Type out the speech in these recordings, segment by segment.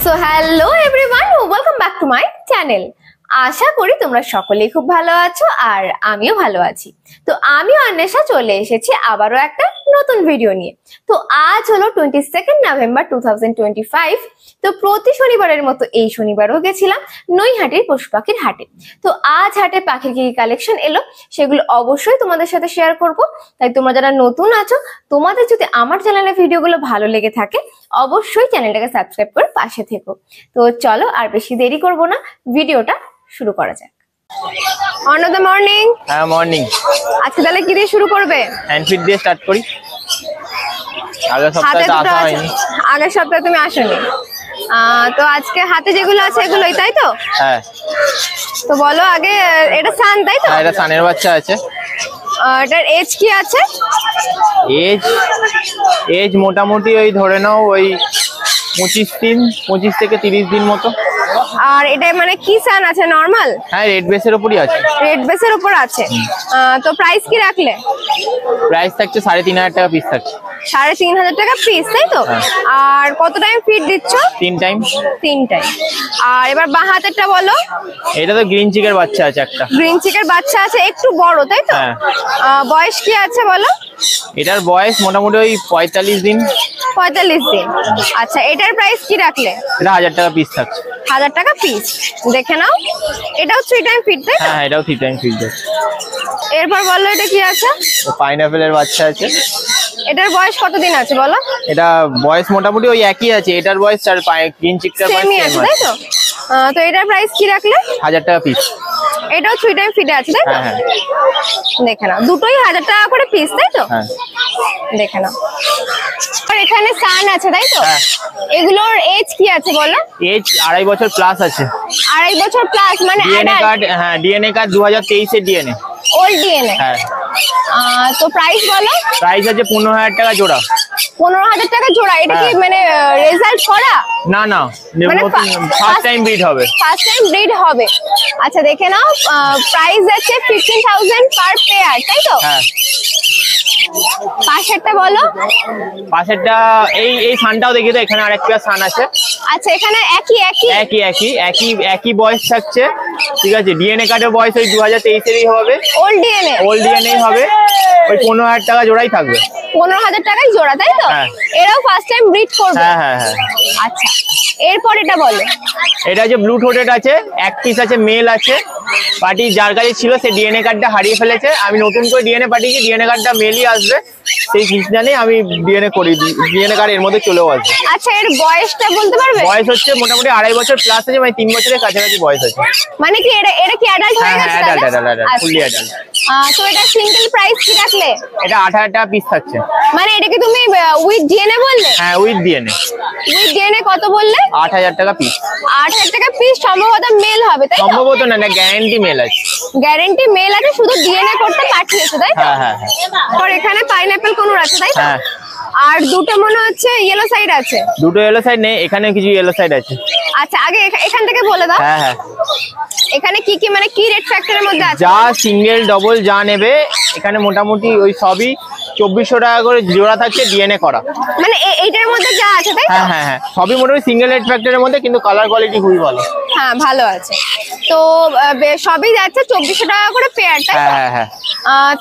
So hello everyone, welcome back to my channel. আশা করি তোমরা সকলেই খুব ভালো আছো আর আমিও ভালো আছি। তো আমি অন্বেষা চলে এসেছি আবারও একটা নতুন ভিডিও নিয়ে। তো আজ হলো 22 নভেম্বর 2025। তো প্রতি শনিবারের মতো এই শনিবারও গেছিলাম নৈহাটির পশু পাখির হাটে। তো আজ হাটে পাখির কি কালেকশন এলো সেগুলো অবশ্যই তোমাদের সাথে শেয়ার করব। তাই তোমরা যারা নতুন আছো, তোমাদের যদি আমার চ্যানেলের ভিডিওগুলো ভালো লেগে থাকে অবশ্যই চ্যানেলটাকে সাবস্ক্রাইব করে পাশে থেকো। তো চলো আর বেশি দেরি করব না, ভিডিওটা শুরু করা যাক। On the morning. হ্যাঁ মর্নিং। আজকে তাহলে কি দিয়ে শুরু করবে? হ্যান্ড ফিড দিয়ে স্টার্ট করি। আগের সপ্তাহে আসা হয়নি। আগের সপ্তাহে তুমি আসোনি। তো আজকে হাতে যেগুলো আছে এগুলোই, তাই তো? হ্যাঁ। তো বলো আগে, এটা সান তাই তো? হ্যাঁ, এটা সানের বাচ্চা আছে। এটার এজ কি আছে? এজ মোটামুটি ওই ধরে নাও ওই 25 থেকে 30 দিন মতো। আর এটা মানে কি সান আছে, নরমাল? হ্যাঁ, রেড বেসের উপরই আছে। রেড বেসের উপর আছে। তো প্রাইস কি রাখলে? প্রাইস থাকছে 3,500 টাকা পিস থাকছে। 3,500 টাকা পিস, তাই তো? আর কত টাইম ফিড দিচ্ছ? 3 টাইম। 3 টাইম। আর এবার বাঁ হাতেরটা বলো। এটা তো গ্রিন চিকের বাচ্চা আছে একটা। গ্রিন চিকের বাচ্চা আছে, একটু বড়, তাই তো? হ্যাঁ। বয়স কি আছে বলো? এটার বয়স মোটামুটি ওই 45 দিন। 45 দিন। আচ্ছা, এটার প্রাইস কি রাখলে? এটা 1000 টাকা পিস থাকছে। 1000 টাকা পিস। দেখে নাও, এটাও 3 টাইম ফিড, তাই তো? হ্যাঁ, এটাও 3 টাইম ফিড আছে। এরপর বলো এটা কি আছে? পাইনাপেলের বাচ্চা আছে। এটার বয়স কতদিন আছে বলো? এটা বয়স মোটামুটি ওই একই আছে। এটার বয়স আর গ্রিন চিকটার বয়স সেমই আছে, তাই তো? তো এটার প্রাইস কি রাখলে? 1000 টাকা পিস। এটাও 3 টাইম ফিডে আছে, তাই তো? হ্যাঁ। দেখে নাও, দুটোই 1000 টাকা করে পিস, তাই তো? হ্যাঁ। দেখে নাও। আর এখানে সান আছে, তাই তো? হ্যাঁ। এগুলোর এজ কি আছে বলো? এজ 2.5 বছর প্লাস আছে। 2.5 বছর প্লাস মানে ডিএনএ কার্ড। হ্যাঁ, ডিএনএ কার্ড 2023 এর ডিএনএ। Old DNA. হ্যাঁ। তো প্রাইস বলো? প্রাইস আছে 15,000 টাকা জোড়া। 15,000 টাকা জোড়া। এটা কি মানে রেজাল্ট করা? না, মানে ফার্স্ট টাইম ব্রিড হবে। ফার্স্ট টাইম ব্রিড হবে। আচ্ছা, দেখে নাও, প্রাইস আছে 15,000 পার পেয়ার, তাই তো? হ্যাঁ। পাশেরটা বলো। পাশেরটা এই সানটাও দেখি তো, এখানে আরেক পেয়ার সান আছে। আচ্ছা, এখানে একই বয়স থাকছে। ঠিক আছে, ডিএনএ কার্ডের বয়স ওই 2023 এরই হবে। ওল্ড ডিএনএ হবে। ওই 15,000 টাকা জোড়াই থাকবে। 15,000 টাকায় জোড়া, তাই তো? হ্যাঁ। এরাও ফার্স্ট টাইম ব্রিড করবে। হ্যাঁ। আচ্ছা, এরপর এটা বলো। এটা যে ব্লু ঠোঁটেড আছে, এক পিস আছে, মেল আছে। পার্টি যার কাছে ছিল সে ডিএনএ কার্ডটা হারিয়ে ফেলেছে। আমি নতুন করে ডিএনএ পাঠিয়েছি, ডিএনএ কার্ডটা মেলই আসবে। সেই সিজনে আমি ডিএনএ করি দিই, ডিএনএ কার্ড এর মধ্যে চলেও আসবে। আচ্ছা, এর বয়সটা বলতে পারবে? বয়স হচ্ছে মোটামুটি 2.5 বছর প্লাস আছে, মানে 3 বছরের কাছাকাছি বয়স আছে। মানে কি এটা কি অ্যাডাল্ট হয়ে গেছে? হ্যাঁ, অ্যাডাল্ট, ফুলি অ্যাডাল্ট। তো এটা সিঙ্গেল প্রাইস কি রাখলে? এটা 8,000 টাকা পিস থাকছে। মানে এটা কি তুমি উইথ ডিএনএ বললে? হ্যাঁ, উইথ ডিএনএ। উইথ ডিএনএ কত বললে? 8,000 টাকা পিস। 8,000 টাকা পিস। সম্ভবত মেল হবে, তাই তো? সম্ভবত না, গ্যারান্টি মেল আছে। গ্যারান্টি মেল আছে, শুধু ডিএনএ করতে পাঠিয়েছো, তাই তো? হ্যাঁ। আর এখানে পাইনাপল কোনোর আছে, তাই তো? হ্যাঁ। আর দুটো মনে হচ্ছে ইয়েলো সাইড আছে। দুটো ইয়েলো সাইড নেই, এখানে কিছু ইয়েলো সাইড আছে। আচ্ছা, আগে এখান থেকে বলে দাও। হ্যাঁ। এখানে কি মানে কি রেট ফ্যাক্টরের মধ্যে আছে? যা সিঙ্গেল ডবল যা নেবে এখানে মোটামুটি ওই সবই 2400 টাকা করে জোড়া থাকছে, ডিএনএ করা। মানে এইটার মধ্যে যা আছে, তাই তো? হ্যাঁ। সবই মোটামুটি সিঙ্গেল রেট ফ্যাক্টরের মধ্যে, কিন্তু কালার কোয়ালিটি খুবই ভালো। হ্যাঁ, ভালো আছে। তো সবই যাচ্ছে 2400 টাকা করে পেয়ার, তাই তো? হ্যাঁ।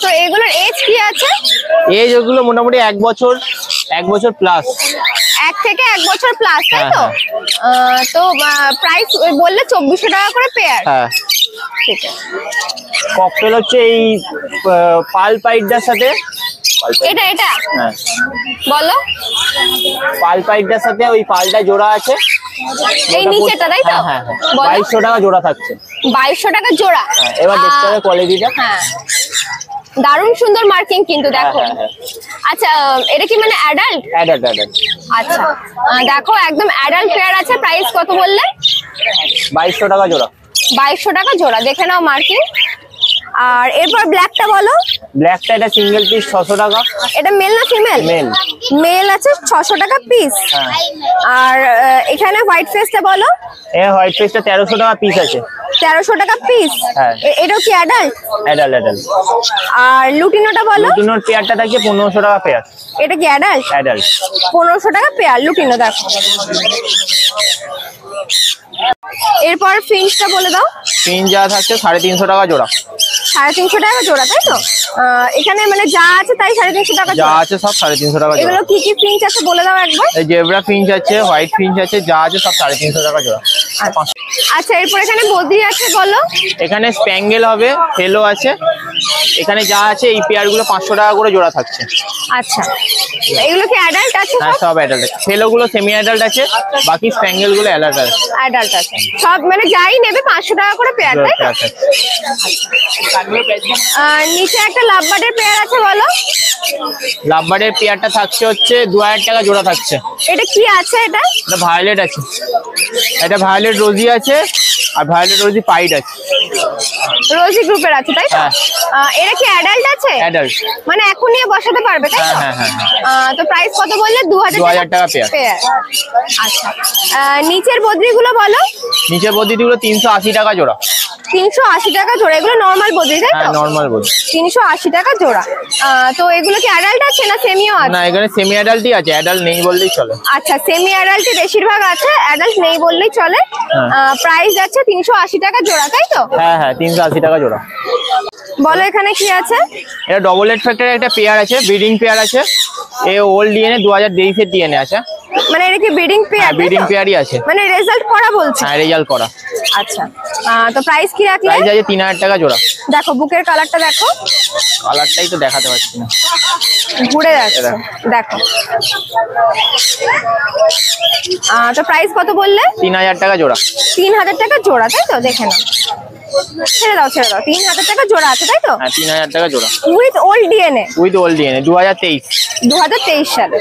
তো এগুলোর এজ কি আছে? এজ ওগুলো মোটামুটি 1 বছর প্লাস। 1 থেকে 1 বছর প্লাস, তাই তো? তো প্রাইস বললে 2400 টাকা করে পেয়ার। হ্যাঁ। ঠিক আছে। ককটেল হচ্ছে এই পাল পাইডার সাথে। এটা হ্যাঁ, বলো। পাল পাইডার সাথে ওই পালটা জোড়া আছে। এই নিচেটা, তাই তো? হ্যাঁ। 2200 টাকা জোড়া থাকছে। 2200 টাকা জোড়া। এবার দেখতে হবে কোয়ালিটিটা। হ্যাঁ, দারুণ সুন্দর মার্কিং কিন্তু, দেখো। আচ্ছা, এটা কি মানে অ্যাডাল্ট? আচ্ছা, দেখো একদম অ্যাডাল্ট পেয়ার আছে। প্রাইস কত বললে? 2200 টাকা জোড়া। 2200 টাকা জোড়া। দেখে নাও মার্কিং। আর এরপর ব্ল্যাকটা বলো। ব্ল্যাকটা এটা সিঙ্গেল পিস 600 টাকা। এটা মেল না ফিমেল? মেল। মেল আছে 600 টাকা পিস। আর এখানে হোয়াইট ফেসটা বলো। হোয়াইট ফেসটা 1300 টাকা পিস আছে। 1300 টাকা পিস। হ্যাঁ। এটাও কি অ্যাডাল্ট? অ্যাডাল্ট। আর লুটিনোটা বলো। লুটিনোর পেয়ারটা থাকে 1500 টাকা পেয়ার। এটা কি অ্যাডাল্ট? 1500 টাকা পেয়ার লুটিনো। দেখো এরপর ফিঞ্চটা বলে দাও। ফিঞ্চ যা থাকছে 350 টাকা জোড়া। 350 টাকা জোড়া, তাই তো? এখানে মানে যা আছে তাই 350 টাকা যা জোড়া। আছে সব 350 টাকা জোড়া। এগুলো কি কি ফিঞ্চ আছে বলে দাও একবার। এই জেব্রা ফিঞ্চ আছে, হোয়াইট ফিঞ্চ আছে, যা আছে সব 350 টাকা জোড়া। আচ্ছা, এরপর এখানে বদ্রি আছে বলো। এখানে স্প্যাঙ্গেল হবে, ফেলো আছে। এখানে যা আছে এই পেয়ার গুলো 500 টাকা করে জোড়া থাকছে। আচ্ছা, এগুলো কি অ্যাডাল্ট আছে? হ্যাঁ, সব অ্যাডাল্ট আছে। ফেলো গুলো সেমি অ্যাডাল্ট আছে, বাকি স্প্যাঙ্গেল গুলো অ্যাডাল্ট আছে। অ্যাডাল্ট আছে সব, মানে যাই নেবে 500 টাকা করে পেয়ার, তাই তো? নিচে একটা লাভবার্ডের পেয়ার আছে বলো। লাভবার্ডের পেয়ারটা থাকছে হচ্ছে 2000 টাকা জোড়া থাকছে। এটা কি আছে? এটা ভায়োলেট আছে, এটা ভায়োলেট রোজি আছে, আর ভায়োলেট রোজি পাইট আছে। রোজি গ্রুপের আছে, তাই তো? এটা কি অ্যাডাল্ট আছে? অ্যাডাল্ট, মানে এখন নিয়ে বসাতে পারবে, তাই তো? হ্যাঁ। তো প্রাইস কত বললে? 2000 টাকা পেয়ার। আচ্ছা, নিচের বদ্রিগুলো বলো। নিচের বদ্রিগুলো 380 টাকা জোড়া। 380 টাকা জোড়া। এগুলো নরমাল বদ্রি, তাই তো? হ্যাঁ, নরমাল বদ্রি। 380 টাকা জোড়া। তো এগুলো কি অ্যাডাল্ট আছে না সেমিও আছে? না, এখানে সেমি অ্যাডাল্টই আছে, অ্যাডাল্ট নেই বললেই চলে। আচ্ছা, সেমি অ্যাডাল্টই বেশিরভাগ আছে, অ্যাডাল্ট নেই বললেই চলে। প্রাইস যাচ্ছে 380 টাকা জোড়া, তাই তো? হ্যাঁ, 380 টাকা জোড়া। বলো এখানে কি আছে? এটা ডবল এড ফ্যাক্টরের একটা পেয়ার আছে, ব্রিডিং পেয়ার আছে। এ ওল্ড ডিএনএ 2023 এর ডিএনএ আছে। মানে এটা কি ব্রিডিং পেয়ার? ব্রিডিং পেয়ারই আছে, মানে রেজাল্ট করা বলছে? হ্যাঁ, রেজাল্ট করা। আচ্ছা, তো প্রাইস কি রাখলে? প্রাইস আছে 3000 টাকা জোড়া। দেখো বুকের কালারটা দেখো। কালারটাই তো দেখাতে পারছি না, ঘুরে যাচ্ছে, দেখো। তো প্রাইস কত বললে? 3000 টাকা জোড়া। 3000 টাকা জোড়া, তাই তো? দেখে নাও, ছেড়ে দাও 3000 টাকা জোড়া আছে, তাই তো? হ্যাঁ, 3000 টাকা জোড়া। With old DNA? With old DNA 2023 সালে।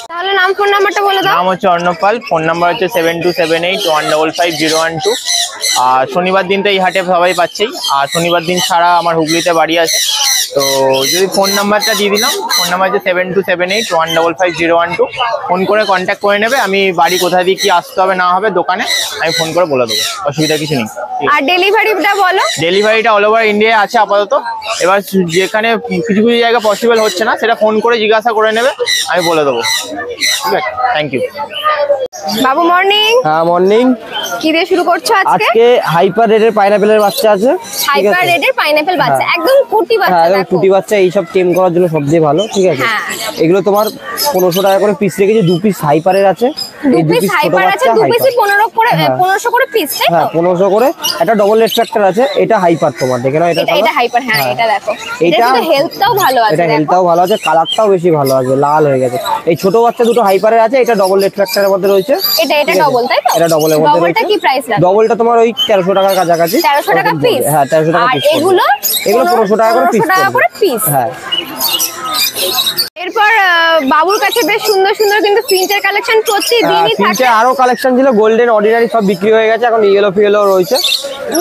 তাহলে নাম ফোন নাম্বারটা বলে দাও। নাম হচ্ছে অর্ণব পাল, ফোন নাম্বার হচ্ছে 7278155012। আর শনিবার দিন তো এই হাটে সবাই পাচ্ছেই, আর শনিবার দিন ছাড়া আমার হুগলিতে বাড়ি আছে। তো যদি ফোন নাম্বারটা দিয়ে দিলাম, ফোন নাম্বার হচ্ছে 7278155012। ফোন করে কন্ট্যাক্ট করে নেবে। আমি বাড়ি কোথায় দিয়ে কি আসতে হবে না হবে দোকানে আমি ফোন করে বলে দেবো, অসুবিধা কিছু নেই। আর ডেলিভারিটা বলো। ডেলিভারিটা অল ওভার ইন্ডিয়া আছে আপাতত। এবার যেখানে কিছু কিছু জায়গা পসিবল হচ্ছে না, সেটা ফোন করে জিজ্ঞাসা করে নেবে, আমি বলে দেবো। ঠিক আছে, থ্যাংক ইউ। Babu morning. হ্যাঁ, মর্নিং। কি দিয়ে শুরু করছো আজকে? আজকে হাইপার রেডের পাইনাপেলের বাচ্চা আছে। হাইপার রেডের পাইনাপেল বাচ্চা, একদম কুটি বাচ্চা। হ্যাঁ, একদম দেখো কুটি বাচ্চা, এইসব টেম করার জন্য সবচেয়ে ভালো। ঠিক আছে, হ্যাঁ। এগুলো তোমার 1500 টাকা করে পিস রেখেছি। 2 পিস হাইপারের আছে, এই 2 পিস পিস ছোট হাইপার আছে, বাচ্চা 2 পিসে হাইপার। 1500 করে পিস, তাই তো? হ্যাঁ, 1500 করে। একটা ডবল রেড ফ্যাক্টর আছে, এটা হাইপার তোমার, দেখে নাও। এটা হাইপার, হ্যাঁ, এটা দেখো। এটা এটা কিন্তু হেলথটাও ভালো আছে, এটা দেখো। হেলথটাও ভালো আছে, কালারটাও বেশি ভালো আছে, লাল হয়ে গেছে। এই ছোট বাচ্চা দুটো হাইপারের আছে, এটা ডবল রেড ফ্যাক্টরের মধ্যে রয়েছে। এটা ডবল, তাই তো? এটা ডবলের মধ্যে রয়েছে। ডবলটা কি প্রাইস রাখো? ডবলটা তোমার ওই 1300 টাকার কাছাকাছি। 1300 টাকা পিস? হ্যাঁ, 1300 টাকা আর পিস। এগুলো 1500 টাকা করে পিস। 1500 টাকা করে পিস। হ্যাঁ। এরপর বাবুর কাছে বেশ সুন্দর সুন্দর কিন্তু ফিঞ্চের কালেকশন প্রতিদিনই থাকে। ফিঞ্চে আরো কালেকশন ছিল, গোল্ডেন অর্ডিনারি সব বিক্রি হয়ে গেছে, এখন ইয়েলো ফিয়েলো রয়েছে।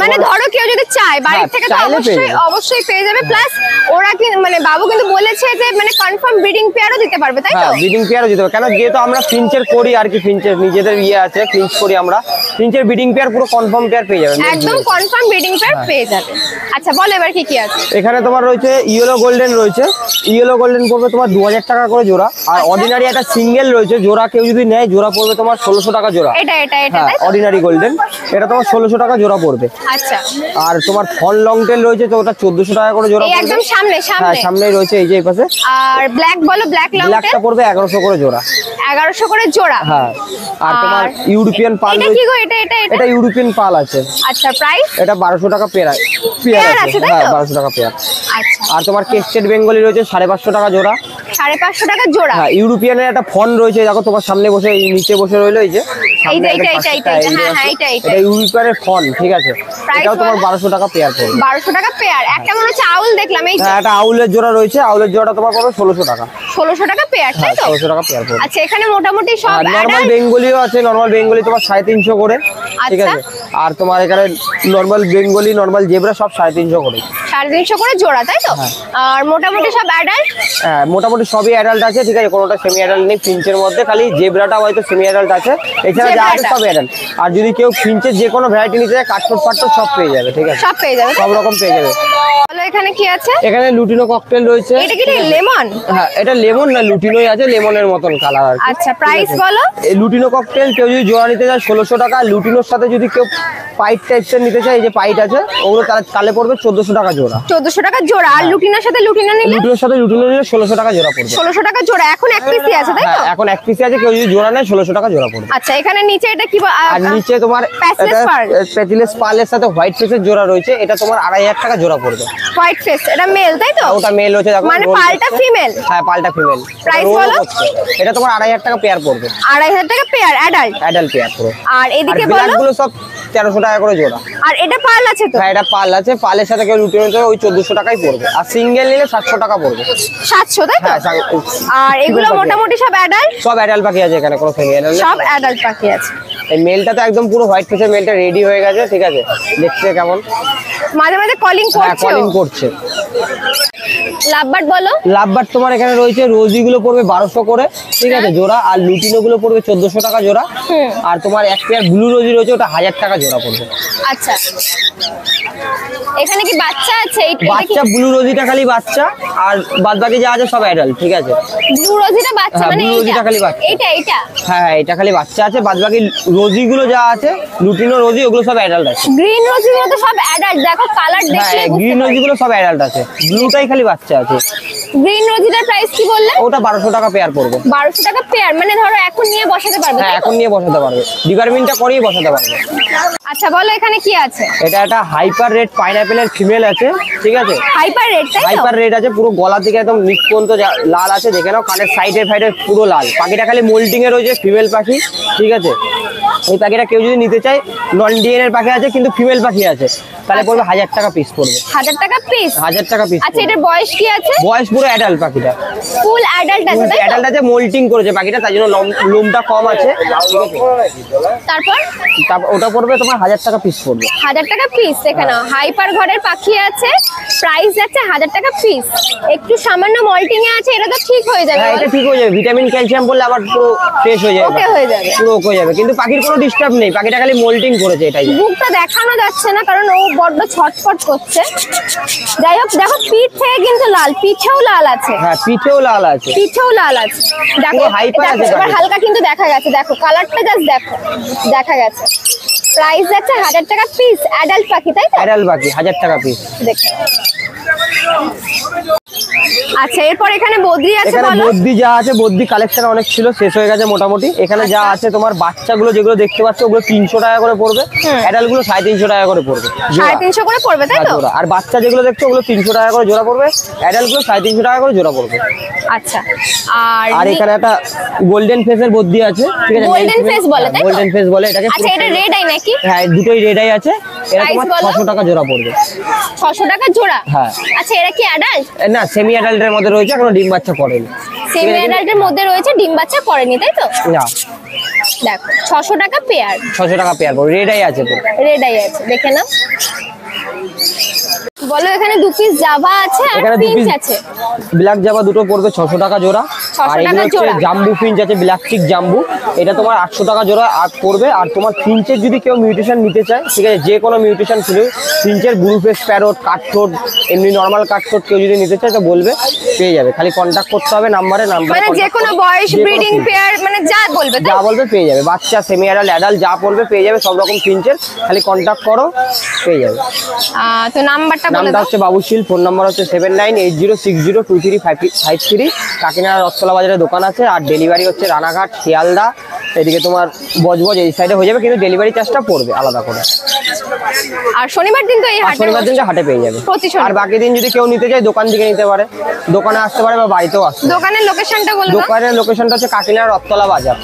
মানে ধরো কেউ যদি চায় বাড়ি থেকে, তো চাইলে পেয়ে অবশ্যই যাবে। অবশ্যই পেয়ে যাবে। প্লাস ওরা কি মানে বাবু কিন্তু বলেছে যে মানে কনফার্ম ব্রিডিং পেয়ারও দিতে পারবে, তাই তো? হ্যাঁ, ব্রিডিং পেয়ারও দিতে হবে, কেন যেহেতু আমরা ফিঞ্চের করি আর কি, ফিঞ্চের নিজেদের ইয়ে আছে, ফিঞ্চ করি আমরা। ফিঞ্চের ব্রিডিং পেয়ার পুরো কনফার্ম পেয়ার পেয়ে যাবেন, একদম কনফার্ম ব্রিডিং পেয়ার পেয়ে যাবে। আচ্ছা, বল এবার কি কি আছে? এখানে তোমার রয়েছে ইয়েলো গোল্ডেন রয়েছে। ইয়েলো গোল্ডেন পড়বে তোমার 2000 টাকা করে জোড়া। আর অর্ডিনারি একটা সিঙ্গেল রয়েছে, জোড়া কেউ যদি নেয় জোড়া পড়বে তোমার 1600 টাকা জোড়া। এটা হ্যাঁ, তাই তো? অর্ডিনারি গোল্ডেন, এটা তোমার 1600 টাকা জোড়া পড়বে। আচ্ছা, আর তোমার ফল লং টেল রয়েছে, তো ওটা 1400 টাকা করে জোড়া এই পড়বে। একদম সামনে হ্যাঁ, সামনেই রয়েছে, এই যে এই পাশে। আর ব্ল্যাক বলো, ব্ল্যাক লং ব্ল্যাকটা পড়বে 1100 করে জোড়া। 1100 করে জোড়া। হ্যাঁ, আর তোমার ইউরোপিয়ান পাল এটা কি গো? এটা এটা ইউরোপিয়ান পাল আছে। আচ্ছা, প্রাইস? এটা 1200 টাকা পেয়ার পেয়ার আছে। আছে, তাই হ্যাঁ, তো? 1200 টাকা পেয়ার। আচ্ছা, আর তোমার কেস্টেড বেঙ্গলি রয়েছে 550 টাকা জোড়া। 550 টাকা জোড়া। হ্যাঁ, ইউরোপিয়ানের একটা ফন রয়েছে, দেখো তোমার সামনে বসে, এই নিচে বসে রইলো, এই যে এই যে সামনে একটা এটা পাঁচটা, এই যে হ্যাঁ, আছে। এটা এটা ইউরোপিয়ানের ফন, ঠিক আছে। Price এটাও তোমার বলো? 1200 টাকা পেয়ার পড়বে। 1200 টাকা পেয়ার। একটা মনে হচ্ছে আউল দেখলাম, এই যে হ্যাঁ, একটা আউলের জোড়া রয়েছে, আউলের জোড়াটা তোমার পড়বে 1600 টাকা। 1600 টাকা পেয়ার, তাই হ্যাঁ, তো? 1600 টাকা পেয়ার পড়বে। আচ্ছা, এখানে মোটামুটি সব আর নরমাল অ্যাডাল্ট। বেঙ্গলিও আছে, নরমাল বেঙ্গলি তোমার 350 করে, ঠিক আচ্ছা। আছে। আর তোমার এখানে নরমাল বেঙ্গলি, নরমাল জেব্রা সব 350 করে। 350 করে জোড়া, তাই তো? আর মোটামুটি সব অ্যাডাল্ট। হ্যাঁ, মোটামুটি সবই অ্যাডাল্ট আছে, ঠিক আছে, কোনোটা সেমি অ্যাডাল্ট নেই ফিঞ্চের মধ্যে, খালি জেব্রাটা হয়তো সেমি অ্যাডাল্ট আছে। এছাড়া যা আছে সব অ্যাডাল্ট। আর যদি কেউ ফিঞ্চের যে কোনো ভ্যারাইটি নিতে চায় কাঠঠোট ফাটঠোট সব পেয়ে যাবে, ঠিক আছে? সব পেয়ে যাবে, সব রকম পেয়ে যাবে। বলো এখানে কি আছে? এখানে লুটিনো ককটেল রয়েছে। এটা কি লেমন? হ্যাঁ, এটা লেমন না, লুটিনোই আছে, লেমনের মতন কালার আর কি। আচ্ছা, প্রাইস বলো। এই লুটিনো ককটেল কেউ যদি জোড়া নিতে চায় 1600 টাকা। লুটিনোর সাথে যদি কেউ পাইট টাইপসের নিতে চায়, এই যে পাইট আছে, ওগুলো তাহলে পড়বে 1400 টাকা জোড়া। 1400 টাকা জোড়া। আর লুটিনোর সাথে লুটিনো নিলে? লুটিনোর সাথে লুটিনো নিলে 1600 টাকা জোড়া পড়বে। 1600 টাকা জোড়া। এখন এক পিসই আছে তাই তো? হ্যাঁ, এখন এক পিসই আছে, কেউ যদি জোড়া নেয় 1600 টাকা জোড়া পড়বে। আচ্ছা, এখানে নিচে এটা কি? আর নিচে তোমার প্যাচিলেস পার্লের সাথে হোয়াইট ফেসের জোড়া রয়েছে, এটা তোমার 2500 টাকা জোড়া পড়বে। হোয়াইট ফেস, এটা মেল তাই তো? ওটা মেল হচ্ছে, দেখো মানে পালটা ফিমেল? হ্যাঁ, পালটা ফিমেল। প্রাইস বলো। এটা তোমার 2500 টাকা পেয়ার পড়বে। 2500 টাকা পেয়ার অ্যাডাল্ট? অ্যাডাল্ট পেয়ার পুরো। আর এদিকে বলো। ব্ল্যাকগুলো সব 1300 টাকা করে জোড়া। আর এটা পাল আছে তো? হ্যাঁ, এটা পাল আছে, পালের সাথে কেউ লুটিয়ে নিতে ওই 1400 টাকাই পড়বে। আর সিঙ্গেল নিলে 700 টাকা পড়বে। 700 তাই তো? হ্যাঁ। আর এগুলো মোটামুটি সব অ্যাডাল্ট? সব অ্যাডাল্ট পাখি আছে এখানে, কোনো ফিমেল নেই, সব অ্যাডাল্ট পাখি আছে। এই মেলটা তো একদম পুরো হোয়াইট ফেসের মেলটা রেডি হয়ে গেছে, ঠিক আছে? দেখতে কেমন, মাঝে মাঝে কলিং হ্যাঁ করছে? কলিং করছে। লাভবার্ড বলো। লাভবার্ড তোমার এখানে রয়েছে, রোজি গুলো পড়বে 1200 করে, ঠিক আছে জোড়া। আর লুটিনো গুলো পড়বে 1400 টাকা জোড়া। আর তোমার এক পেয়ার ব্লু রোজি রয়েছে, ওটা 1000 টাকা জোড়া পড়বে। আচ্ছা, এখানে কি বাচ্চা আছে? বাচ্চা ব্লু রোজিটা খালি বাচ্চা, আর বাদ বাকি যা আছে সব অ্যাডাল্ট, ঠিক আছে? ব্লু রোজিটা বাচ্চা? হ্যাঁ, মানে ব্লু রোজিটা খালি বাচ্চা। এইটা? হ্যাঁ হ্যাঁ, এটা খালি বাচ্চা আছে, বাদ বাকি রোজি গুলো যা আছে লুটিনো রোজি ওগুলো সব অ্যাডাল্ট আছে। গ্রিন রোজি গুলো তো সব অ্যাডাল্ট, দেখো কালার দেখলে হ্যাঁ, গ্রিন রোজি গুলো সব অ্যাডাল্ট আছে, ব্লুটাই খালি বাচ্চা আছে। গ্রিন রোজিটার প্রাইস কি বললে? ওটা 1200 টাকা পেয়ার পড়বে। 1200 টাকা পেয়ার? মানে ধরো এখন নিয়ে বসাতে পারবে? হ্যাঁ, এখন নিয়ে বসাতে পারবে, ডিপার্টমেন্টটা করেই বসাতে পারবে। আচ্ছা, বলো এখানে কি আছে? এটা একটা হাইপার রেড পাইনাপেলের ফিমেল আছে, ঠিক আছে? হাইপার রেড তাই তো? হাইপার রেড আছে, পুরো গলা থেকে একদম নিচ পর্যন্ত লাল আছে, দেখে নাও। কানের সাইডের ফাইডের পুরো লাল। পাখিটা খালি মোল্টিং এ রয়েছে, ফিমেল পাখি, ঠিক আছে? এই পাখিটা কেউ যদি নিতে চায়, নন ডিএন এর পাখি আছে কিন্তু ফিমেল পাখি আছে, তাহলে পড়বে 1000 টাকা পিস পড়বে। 1000 টাকা পিস? 1000 টাকা পিস। আচ্ছা, এটার বয়স কি আছে? বয়স পুরো অ্যাডাল্ট পাখিটা, ফুল অ্যাডাল্ট আছে তাই তো? অ্যাডাল্ট আছে, মোল্টিং করেছে পাখিটা, তাই জন্য লোমটা কম আছে, ঠিক আছে? তারপর ওটা পড়বে তোমার 1000 টাকা পিস পড়বে। 1000 টাকা পিস। এখানে হাইপার ঘরের পাখি আছে, প্রাইস যাচ্ছে 1000 টাকা পিস। একটু সামান্য মল্টিং এ আছে, এটা তো ঠিক হয়ে যাবে? হ্যাঁ, এটা ঠিক হয়ে যাবে, ভিটামিন ক্যালসিয়াম বললে আবার পুরো ফ্রেশ হয়ে যাবে, ওকে হয়ে যাবে, পুরো ওকে হয়ে যাবে। কিন্তু পাখির কোনো ডিস্টার্ব নেই, পাখিটা খালি মোল্টিং করেছে, এটাই। বুকটা দেখানো যাচ্ছে না কারণ ও বড্ড ছটফট করছে। যাই হোক, দেখো পিঠ থেকে কিন্তু লাল, পিঠেও লাল আছে। হ্যাঁ, পিঠেও লাল আছে, পিঠেও লাল আছে, দেখো। পুরো hyper আছে এবার পাখি। হালকা কিন্তু দেখা গেছে, দেখো কালারটা জাস্ট দেখো, দেখা গেছে। প্রাইস যাচ্ছে 1000 টাকা পিস। অ্যাডাল্ট পাখি তাই তো? অ্যাডাল্ট পাখি 1000 টাকা পিস। দেখো। আচ্ছা, এরপর এখানে বদ্রি আছে, এখানে বলো। বদ্রি যা আছে, বদ্রি কালেকশন অনেক ছিল, শেষ হয়ে গেছে মোটামুটি। এখানে যা আছে তোমার বাচ্চাগুলো যেগুলো দেখতে পাচ্ছ, ওগুলো 300 টাকা করে পড়বে। অ্যাডাল্ট গুলো 350 টাকা করে পড়বে, 350 করে পড়বে তাই তো? জোড়া। আর বাচ্চা যেগুলো দেখছো ওগুলো 300 টাকা করে জোড়া পড়বে, অ্যাডাল্ট গুলো 350 টাকা করে জোড়া পড়বে। আচ্ছা, আর এখানে একটা গোল্ডেন ফেসের বদ্রি আছে, ঠিক আছে? গোল্ডেন ফেস বলে তাই তো? গোল্ডেন ফেস বলে এটাকে। আচ্ছা, এটা রেড আই নাকি? হ্যাঁ, দুটোই রেড আই আছে। এরা Price তোমার বলো। 600 টাকা জোড়া পড়বে। 600 টাকা জোড়া? হ্যাঁ। আচ্ছা, এরা কি অ্যাডাল্ট? না, সেমি অ্যাডাল্টের মধ্যে রয়েছে, এখনো ডিম বাচ্চা করেনি। সেমি অ্যাডাল্টের মধ্যে রয়েছে, ডিম বাচ্চা করেনি তাই তো? না, দেখো 600 টাকা পেয়ার। 600 টাকা পেয়ার পড়বে, রেড আই আছে তো। রেড আই আছে, দেখে নাও। বলো, এখানে 2 পিস জাভা আছে আর এখানে 2 পিঞ্চ পিস আছে। ব্ল্যাক জাভা দুটো পড়বে 600 টাকা জোড়া। 600 আর এগুলো টাকা হচ্ছে জোড়া। জাম্বু ফিঞ্চ আছে, ব্ল্যাক চিক জাম্বু, এটা তোমার 800 টাকা জোড়া আর পড়বে। আর তোমার ফিঞ্চের যদি কেউ মিউটেশন নিতে চায়, ঠিক আছে, যে কোনো মিউটেশন ছিল, ফিঞ্চের ব্লু ফেস প্যারট, কাঠঠোঁট, এমনি নর্মাল কাঠঠোঁট কেউ যদি নিতে চায় তো বলবে, পেয়ে যাবে। খালি কন্ট্যাক্ট করতে হবে নাম্বারে, মানে যে কোনো বয়স, ব্রিডিং পেয়ার, মানে যা বলবে তাই? যা বলবে পেয়ে যাবে, বাচ্চা, সেমি অ্যাডাল্ট, অ্যাডাল্ট যা বলবে পেয়ে যাবে, সব রকম ফিঞ্চের। খালি কন্ট্যাক্ট করো, পেয়ে যাবে। তো নাম্বারটা বলে নামটা দাও। হচ্ছে বাবুশীল, ফোন নাম্বার হচ্ছে 7980602353। কাকিনাড়া রথতলা বাজারে দোকান আছে। আর ডেলিভারি হচ্ছে রানাঘাট, শিয়ালদা, এদিকে তোমার বজবজ এই সাইডে হয়ে যাবে, কিন্তু ডেলিভারি চার্জটা পড়বে আলাদা করে। আর শনিবার দিন তো এই আর হাটে? শনিবার দিনটা হাটে পেয়ে যাবে। প্রতি শনিবার। আর বাকি দিন যদি কেউ নিতে চায় দোকান থেকে নিতে পারে, দোকানে আসতে পারে বা বাড়িতেও আসতে পারে। দোকানের লোকেশনটা বলে দাও। দোকানের লোকেশনটা হচ্ছে কাকিনাড়া রথতলা বাজার।